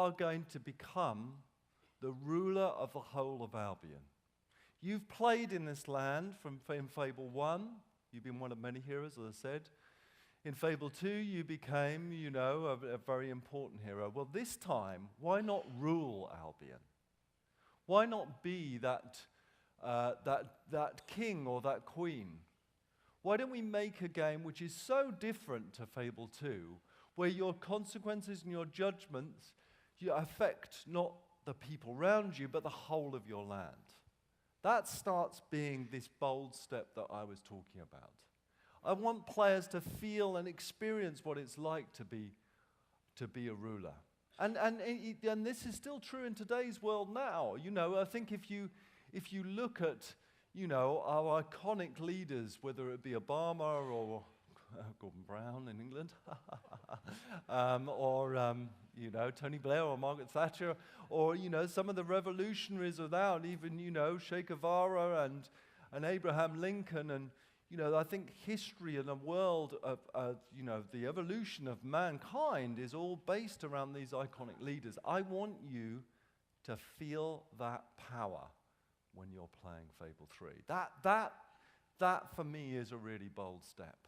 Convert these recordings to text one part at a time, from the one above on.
are going to become the ruler of the whole of Albion. You've played in this land in Fable 1. You've been one of many heroes, as I said. In Fable 2, you became, a very important hero. Well, this time, why not rule Albion? Why not be that king or that queen? Why don't we make a game which is so different to Fable 2, where your consequences and your judgments affect not the people around you, but the whole of your land? That starts being this bold step that I was talking about. I want players to feel and experience what it's like to be a ruler. And this is still true in today's world now. I think if you look at, our iconic leaders, whether it be Obama or Gordon Brown in England, or Tony Blair or Margaret Thatcher, or some of the revolutionaries without, even Che Guevara and Abraham Lincoln, and I think history and the world of the evolution of mankind is all based around these iconic leaders. I want you to feel that power when you're playing Fable 3. That for me is a really bold step.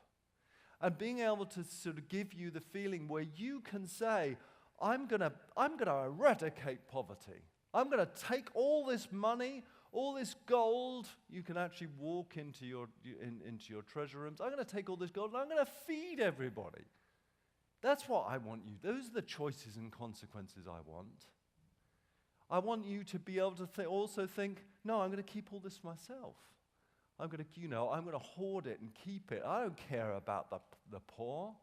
And being able to sort of give you the feeling where you can say, I'm gonna eradicate poverty. I'm gonna take all this money, all this gold. You can actually walk into your treasure rooms. I'm gonna take all this gold and I'm gonna feed everybody. That's what I want you. Those are the choices and consequences I want. I want you to be able to also think, no, I'm gonna keep all this myself. I'm gonna hoard it and keep it. I don't care about the poor.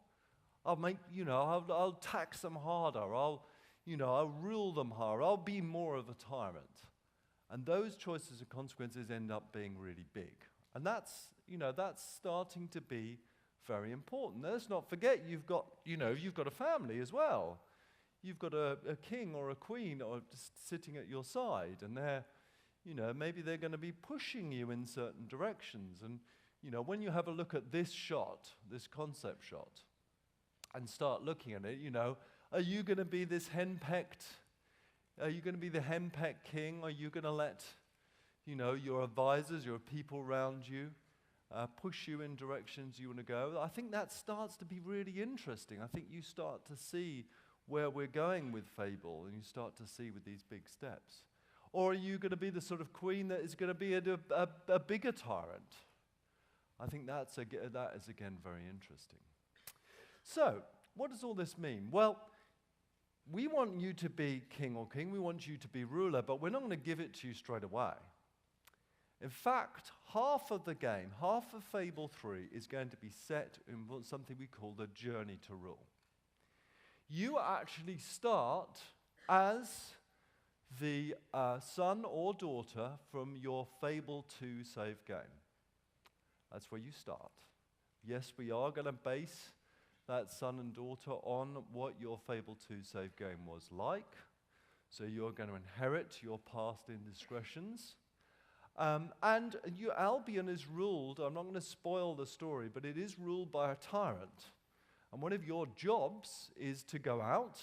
I'll tax them harder. I'll rule them harder. I'll be more of a tyrant. And those choices and consequences end up being really big. And that's starting to be very important. Now, let's not forget you've got a family as well. You've got a king or a queen or just sitting at your side, and maybe they're going to be pushing you in certain directions. And when you have a look at this shot, this concept shot, and start looking at it, are you going to be this henpecked? Are you going to be the henpecked king? Are you going to let your advisors, your people around you, push you in directions you want to go? I think that starts to be really interesting. I think you start to see where we're going with Fable, and you start to see with these big steps. Or are you going to be the sort of queen that is going to be a bigger tyrant? I think that is again very interesting. So, what does all this mean? Well, we want you to be king or queen. We want you to be ruler, but we're not going to give it to you straight away. In fact, half of the game, half of Fable 3, is going to be set in something we call the journey to rule. You actually start as the son or daughter from your Fable 2 save game. That's where you start. Yes, we are going to base that son and daughter on what your Fable 2 save game was like. So you're going to inherit your past indiscretions. And Albion is ruled, I'm not going to spoil the story, but it is ruled by a tyrant. And one of your jobs is to go out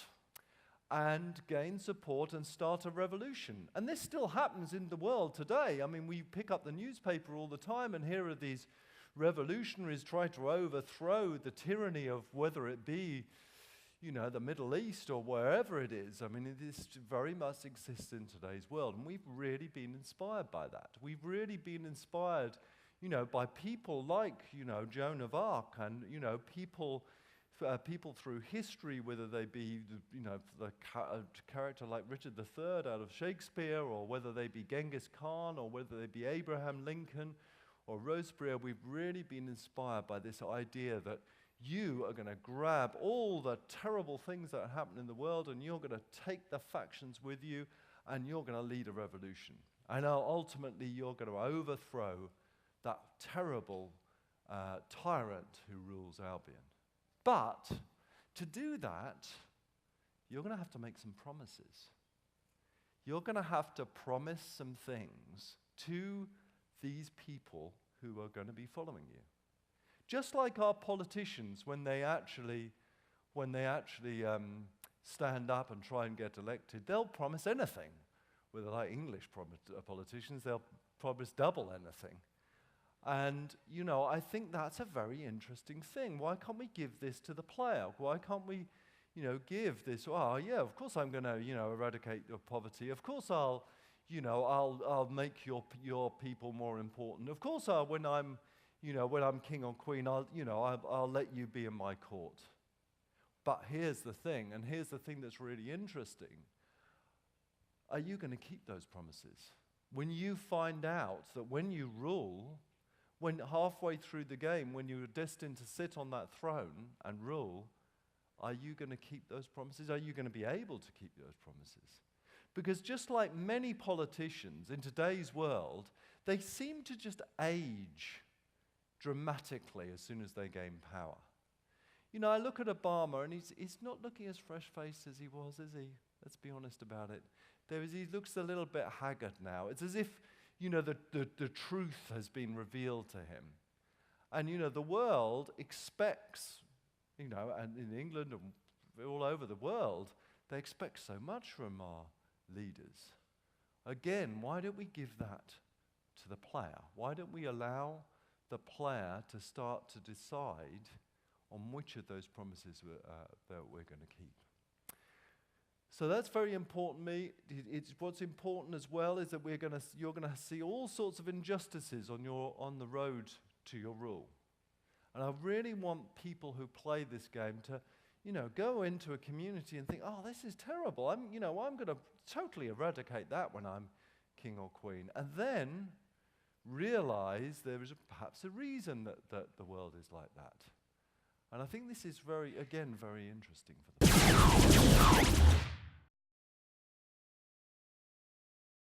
and gain support and start a revolution. And this still happens in the world today. I mean, we pick up the newspaper all the time, and here are these revolutionaries trying to overthrow the tyranny of whether it be, the Middle East or wherever it is. I mean, this very much exists in today's world, and we've really been inspired by that. We've really been inspired, by people like, Joan of Arc, and, people through history, whether they be, the character like Richard III out of Shakespeare, or whether they be Genghis Khan, or whether they be Abraham Lincoln, or Robespierre. We've really been inspired by this idea that you are going to grab all the terrible things that happen in the world, and you're going to take the factions with you, and you're going to lead a revolution. And ultimately, you're going to overthrow that terrible tyrant who rules Albion. But to do that, you're going to have to make some promises. You're going to have to promise some things to these people who are going to be following you. Just like our politicians, when they actually stand up and try and get elected, they'll promise anything. Whether like English politicians, they'll promise double anything. And, you know, I think that's a very interesting thing. Why can't we give this to the player? Why can't we, you know, give this, oh, yeah, of course I'm going to, you know, eradicate your poverty. Of course I'll, you know, I'll make your people more important. Of course when I'm king or queen, I'll let you be in my court. But here's the thing, and here's the thing that's really interesting. Are you going to keep those promises? When you find out that when you rule, when halfway through the game, when you're destined to sit on that throne and rule, are you going to keep those promises? Are you going to be able to keep those promises? Because just like many politicians in today's world, they seem to just age dramatically as soon as they gain power. You know, I look at Obama, and he's not looking as fresh-faced as he was, is he? Let's be honest about it. He looks a little bit haggard now. It's as if, you know, the truth has been revealed to him. And, you know, the world expects, you know, and in England and all over the world, they expect so much from our leaders. Again, why don't we give that to the player? Why don't we allow the player to start to decide on which of those promises that we're going to keep? So that's very important to me. What's important as well is that you're going to see all sorts of injustices on the road to your rule. And I really want people who play this game to, you know, go into a community and think, oh, this is terrible. I'm going to totally eradicate that when I'm king or queen. And then realize there is perhaps a reason that the world is like that. And I think this is very interesting for them.